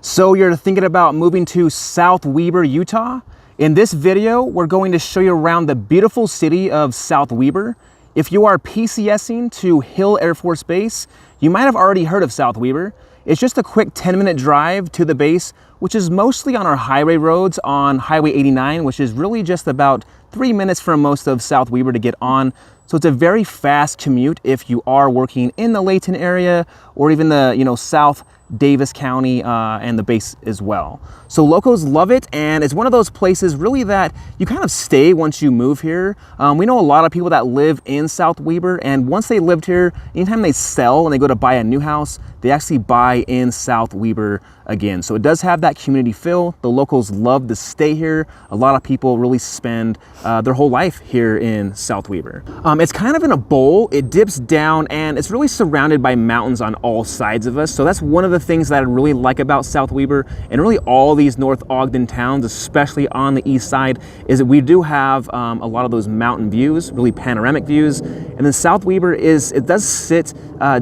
So you're thinking about moving to South Weber, Utah? In this video, we're going to show you around the beautiful city of South Weber. If you are PCSing to Hill Air Force Base, you might have already heard of South Weber. It's just a quick 10-minute drive to the base, which is mostly on our highway roads on Highway 89, which is really just about 3 minutes from most of South Weber to get on. So it's a very fast commute if you are working in the Layton area or even the South Davis County and the base as well. So locals love it, and it's one of those places really that you kind of stay once you move here. We know a lot of people that live in South Weber, and once they lived here, anytime they sell and they go to buy a new house, they actually buy in South Weber again. So it does have that community feel. The locals love to stay here. A lot of people really spend their whole life here in South Weber. It's kind of in a bowl. It dips down and it's really surrounded by mountains on all sides of us. So that's one of the things that I really like about South Weber and really all these North Ogden towns, especially on the east side, is that we do have a lot of those mountain views, really panoramic views. And then South Weber it does sit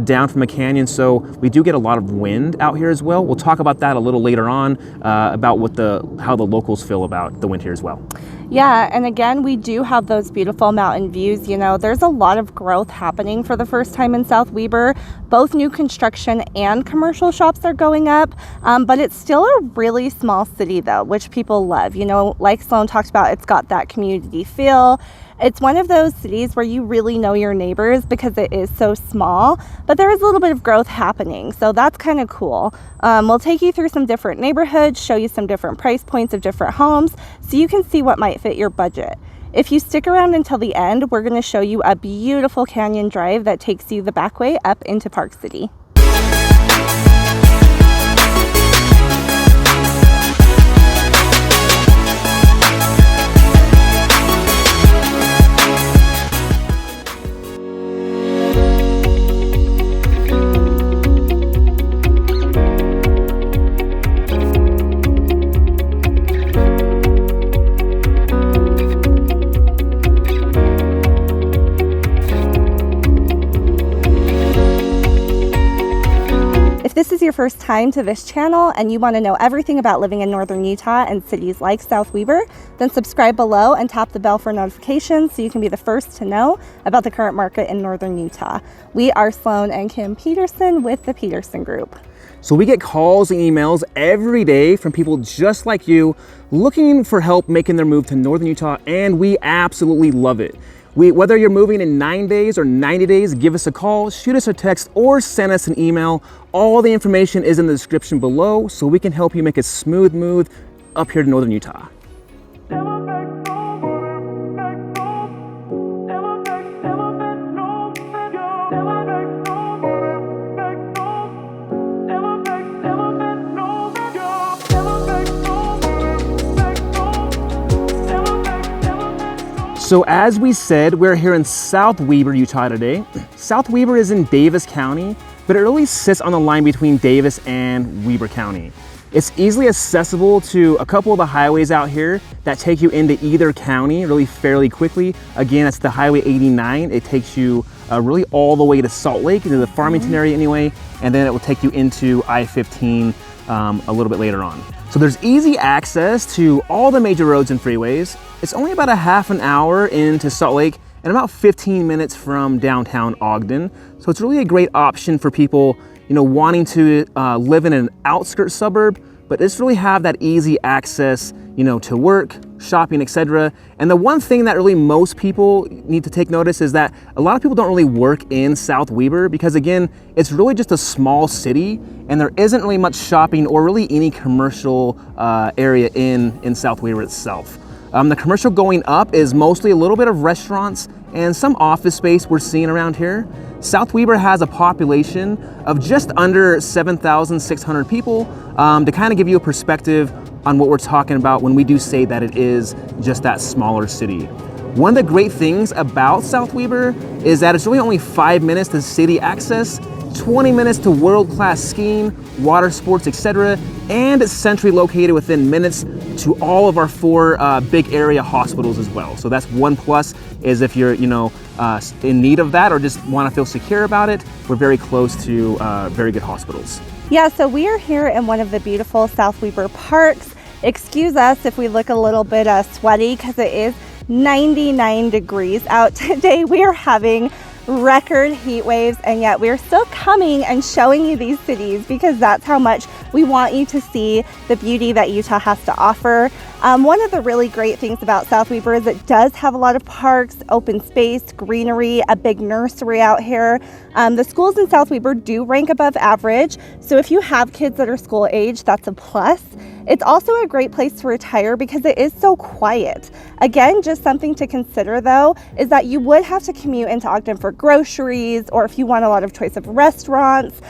down from a canyon, so we do get a lot of wind out here as well. We'll talk about that a little later on about how the locals feel about the wind here as well. Yeah, and again, we do have those beautiful mountain views. There's a lot of growth happening for the first time in South Weber. Both new construction and commercial shops are going up, but it's still a really small city though, which people love. Like Sloan talked about, it's got that community feel. It's one of those cities where you really know your neighbors because it is so small, but there is a little bit of growth happening, so that's kind of cool. We'll take you through some different neighborhoods, show you some different price points of different homes, so you can see what might fit your budget. If you stick around until the end, we're going to show you a beautiful canyon drive that takes you the back way up into Park City. If this is your first time to this channel and you want to know everything about living in northern Utah and cities like South Weber, then subscribe below and tap the bell for notifications so you can be the first to know about the current market in northern Utah. We are Sloan and Kim Peterson with the Peterson Group. So we get calls and emails every day from people just like you looking for help making their move to northern Utah, and we absolutely love it. Whether you're moving in 9 days or 90 days, give us a call, shoot us a text, or send us an email. All the information is in the description below, so we can help you make a smooth move up here to northern Utah. So as we said, we're here in South Weber, Utah today. South Weber is in Davis County, but it really sits on the line between Davis and Weber County. It's easily accessible to a couple of the highways out here that take you into either county really fairly quickly. Again, it's the Highway 89. It takes you really all the way to Salt Lake, into the Farmington area anyway, and then it will take you into I-15 a little bit later on. So there's easy access to all the major roads and freeways. It's only about a half an hour into Salt Lake and about 15 minutes from downtown Ogden. So it's really a great option for people, wanting to live in an outskirts suburb, but just really have that easy access, to work, shopping, etc. And the one thing that really most people need to take notice is that a lot of people don't really work in South Weber because, again, it's really just a small city and there isn't really much shopping or really any commercial area in South Weber itself. The commercial going up is mostly a little bit of restaurants and some office space we're seeing around here. South Weber has a population of just under 7,600 people. To kind of give you a perspective on what we're talking about when we do say that it is just that smaller city. One of the great things about South Weber is that it's really only 5 minutes to city access, 20 minutes to world-class skiing, water sports, etc. And it's centrally located within minutes to all of our 4 big area hospitals as well. So that's one plus, is if you're in need of that or just want to feel secure about it, we're very close to very good hospitals. Yeah, so we are here in one of the beautiful South Weber parks. Excuse us if we look a little bit sweaty because it is 99 degrees out today. We are having record heat waves, and yet we're still coming and showing you these cities because that's how much we want you to see the beauty that Utah has to offer. One of the really great things about South Weber is it does have a lot of parks, open space, greenery, a big nursery out here. The schools in South Weber do rank above average, so if you have kids that are school age, that's a plus. It's also a great place to retire because it is so quiet. Again, just something to consider though, is that you would have to commute into Ogden for groceries, or if you want a lot of choice of restaurants.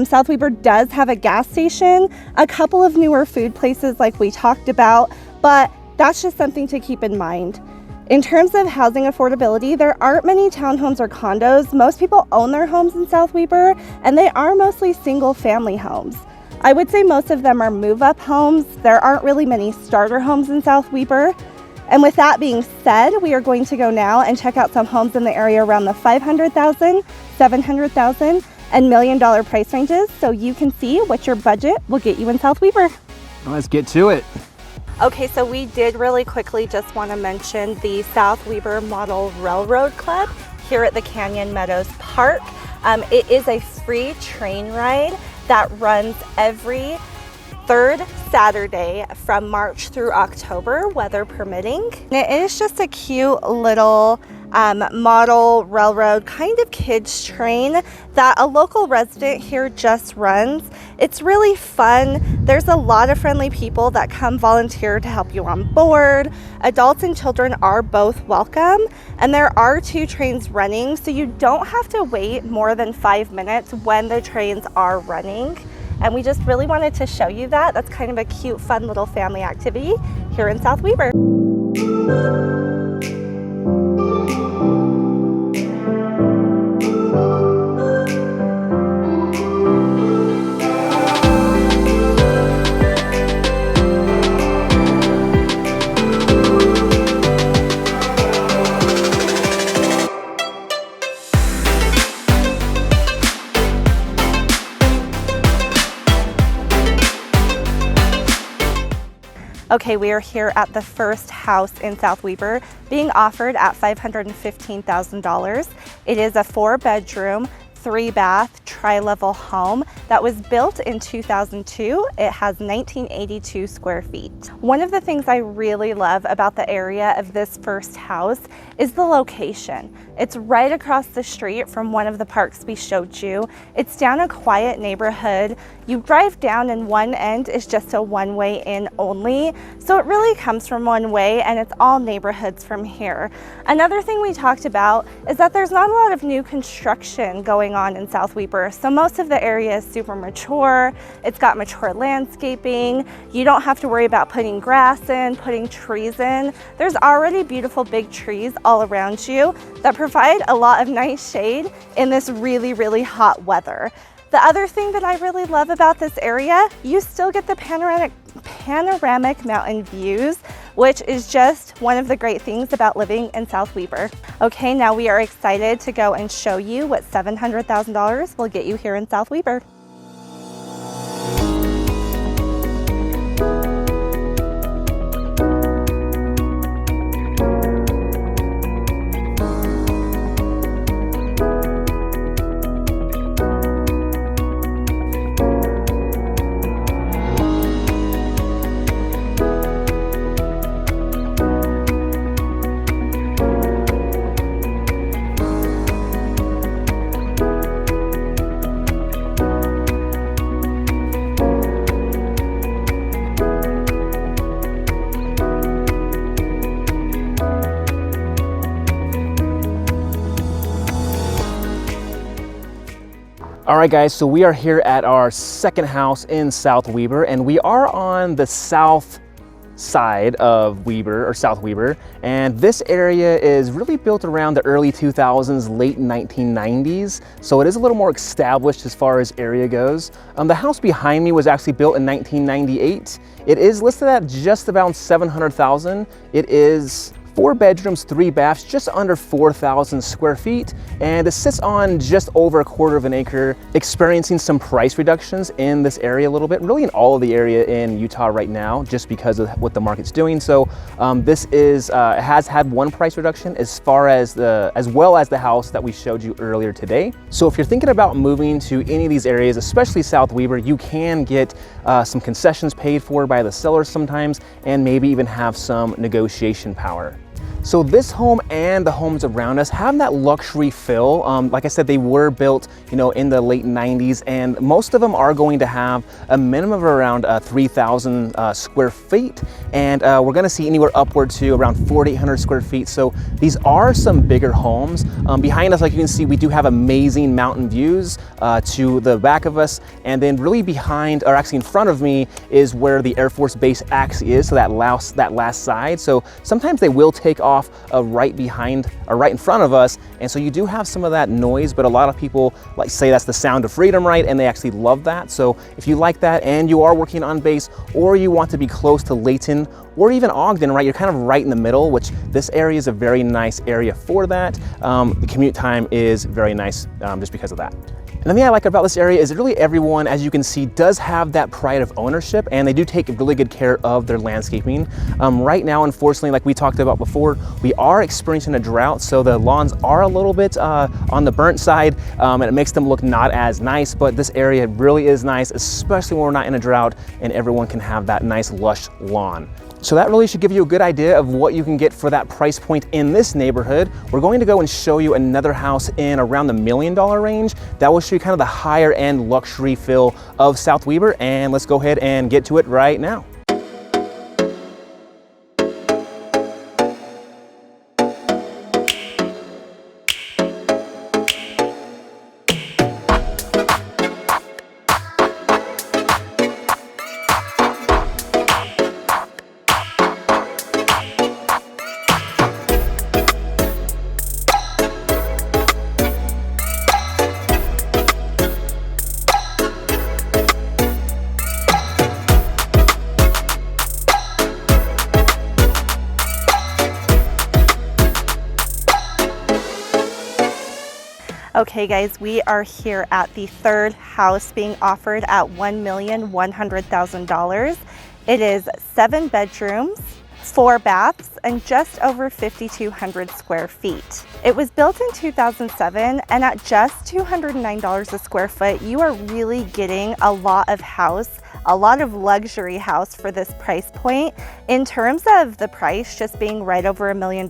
South Weber does have a gas station, a couple of newer food places like we talked about, but that's just something to keep in mind. In terms of housing affordability, there aren't many townhomes or condos. Most people own their homes in South Weber, and they are mostly single family homes. I would say most of them are move-up homes. There aren't really many starter homes in South Weber. And with that being said, we are going to go now and check out some homes in the area around the $500,000, $700,000, and $1 million price ranges so you can see what your budget will get you in South Weber. Well, let's get to it. Okay, so we did really quickly just want to mention the South Weber Model Railroad Club here at the Canyon Meadows Park. It is a free train ride that runs every third Saturday from March through October, weather permitting. It is just a cute little model railroad kind of kids train that a local resident here just runs. It's really fun. There's a lot of friendly people that come volunteer to help you on board. Adults and children are both welcome, and there are 2 trains running, so you don't have to wait more than 5 minutes when the trains are running. And we just really wanted to show you that. That's kind of a cute, fun little family activity here in South Weber. Okay, we are here at the first house in South Weber being offered at $515,000. It is a 4-bedroom, 3-bath, tri-level home that was built in 2002. It has 1982 square feet. One of the things I really love about the area of this first house is the location. It's right across the street from one of the parks we showed you. It's down a quiet neighborhood. You drive down and one end is just a one-way in only. So it really comes from one way, and it's all neighborhoods from here. Another thing we talked about is that there's not a lot of new construction going on in South Weber. So most of the area is super mature. It's got mature landscaping. You don't have to worry about putting grass in, putting trees in. There's already beautiful big trees all around you that provide a lot of nice shade in this really, really hot weather. The other thing that I really love about this area, you still get the panoramic mountain views, which is just one of the great things about living in South Weber. Okay, now we are excited to go and show you what $700,000 will get you here in South Weber. All right, guys, so we are here at our second house in South Weber, and we are on the south side of Weber, or South Weber, and this area is really built around the early 2000s, late 1990s, so it is a little more established as far as area goes. The house behind me was actually built in 1998. It is listed at just about $700,000. It is 4 bedrooms, 3 baths, just under 4,000 square feet, and it sits on just over a quarter of an acre, experiencing some price reductions in this area a little bit, really in all of the area in Utah right now, just because of what the market's doing. So this has had one price reduction as well as the house that we showed you earlier today. So if you're thinking about moving to any of these areas, especially South Weber, you can get some concessions paid for by the sellers sometimes, and maybe even have some negotiation power. So this home and the homes around us have that luxury feel. Like I said, they were built, in the late 90s, and most of them are going to have a minimum of around 3,000 square feet, and we're going to see anywhere upward to around 4,800 square feet. So these are some bigger homes. Behind us, like you can see, we do have amazing mountain views to the back of us, and then really behind, or actually in front of me, is where the Air Force Base actually is. So that last side. So sometimes they will take off right behind or right in front of us, and so you do have some of that noise, but a lot of people say that's the sound of freedom, right? And they actually love that. So if you like that and you are working on base, or you want to be close to Layton or even Ogden, right? You're kind of right in the middle, which this area is a very nice area for that. The commute time is very nice just because of that. And the thing I like about this area is that really everyone, as you can see, does have that pride of ownership, and they do take really good care of their landscaping. Right now, unfortunately, like we talked about before, we are experiencing a drought, so the lawns are a little bit on the burnt side, and it makes them look not as nice, but this area really is nice, especially when we're not in a drought, and everyone can have that nice lush lawn. So that really should give you a good idea of what you can get for that price point in this neighborhood. We're going to go and show you another house in around the $1 million range. That will show you kind of the higher end luxury feel of South Weber, and let's go ahead and get to it right now. Okay guys, we are here at the third house being offered at $1,100,000. It is 7 bedrooms, 4 baths, and just over 5,200 square feet. It was built in 2007, and at just $209 a square foot, you are really getting a lot of house, a lot of luxury house for this price point. In terms of the price just being right over $1 million,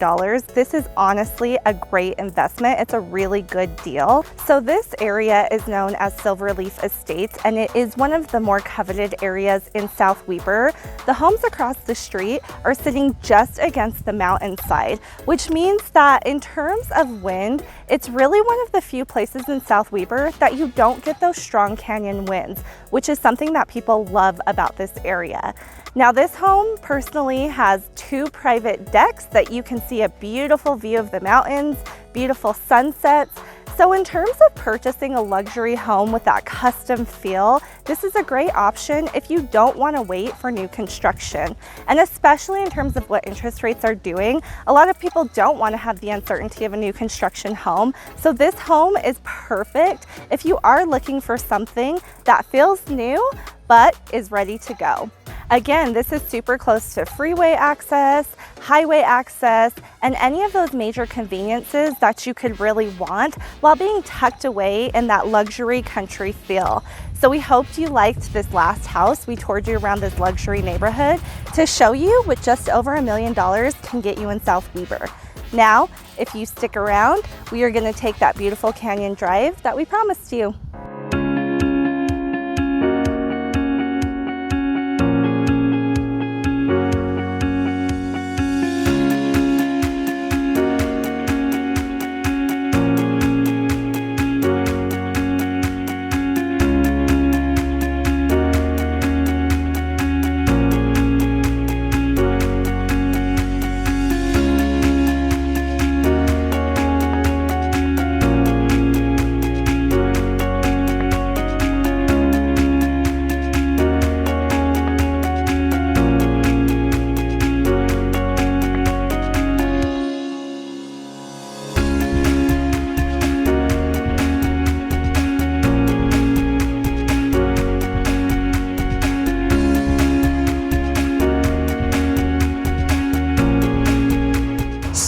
this is honestly a great investment. It's a really good deal. So this area is known as Silverleaf Estates, and it is one of the more coveted areas in South Weber. The homes across the street are sitting just against the mountainside, which means that in terms of wind, it's really one of the few places in South Weber that you don't get those strong canyon winds, which is something that people love about this area. Now this home personally has 2 private decks that you can see a beautiful view of the mountains, beautiful sunsets. So in terms of purchasing a luxury home with that custom feel, this is a great option if you don't want to wait for new construction. And especially in terms of what interest rates are doing, a lot of people don't want to have the uncertainty of a new construction home. So this home is perfect if you are looking for something that feels new but is ready to go. Again, this is super close to freeway access, highway access, and any of those major conveniences that you could really want while being tucked away in that luxury country feel. So we hoped you liked this last house. We toured you around this luxury neighborhood to show you what just over $1 million can get you in South Weber. Now, if you stick around, we are going to take that beautiful canyon drive that we promised you.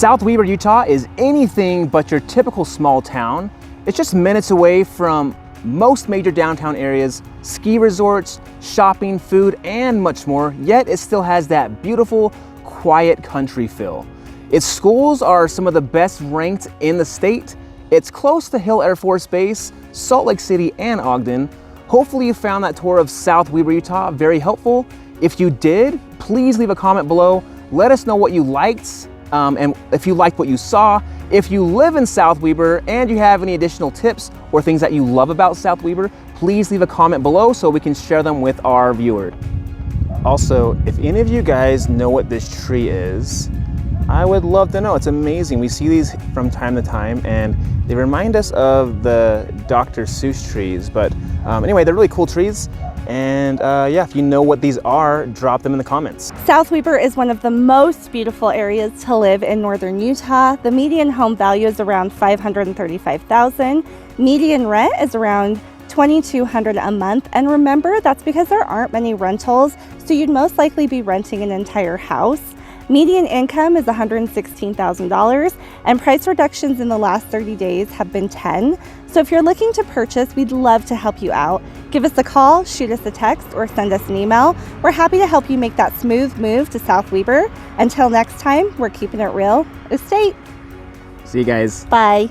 South Weber, Utah is anything but your typical small town. It's just minutes away from most major downtown areas, ski resorts, shopping, food, and much more, yet it still has that beautiful, quiet country feel. Its schools are some of the best ranked in the state. It's close to Hill Air Force Base, Salt Lake City, and Ogden. Hopefully you found that tour of South Weber, Utah very helpful. If you did, please leave a comment below. Let us know what you liked, and if you liked what you saw. If you live in South Weber and you have any additional tips or things that you love about South Weber, please leave a comment below so we can share them with our viewer. Also, if any of you guys know what this tree is, I would love to know. It's amazing. We see these from time to time and they remind us of the Dr. Seuss trees. But anyway, they're really cool trees. And yeah, if you know what these are, drop them in the comments. South Weber is one of the most beautiful areas to live in northern Utah. The median home value is around $535,000. Median rent is around $2,200 a month. And remember, that's because there aren't many rentals, so you'd most likely be renting an entire house. Median income is $116,000, and price reductions in the last 30 days have been 10. So if you're looking to purchase, we'd love to help you out. Give us a call, shoot us a text, or send us an email. We're happy to help you make that smooth move to South Weber. Until next time, we're keeping it real estate. See you guys. Bye.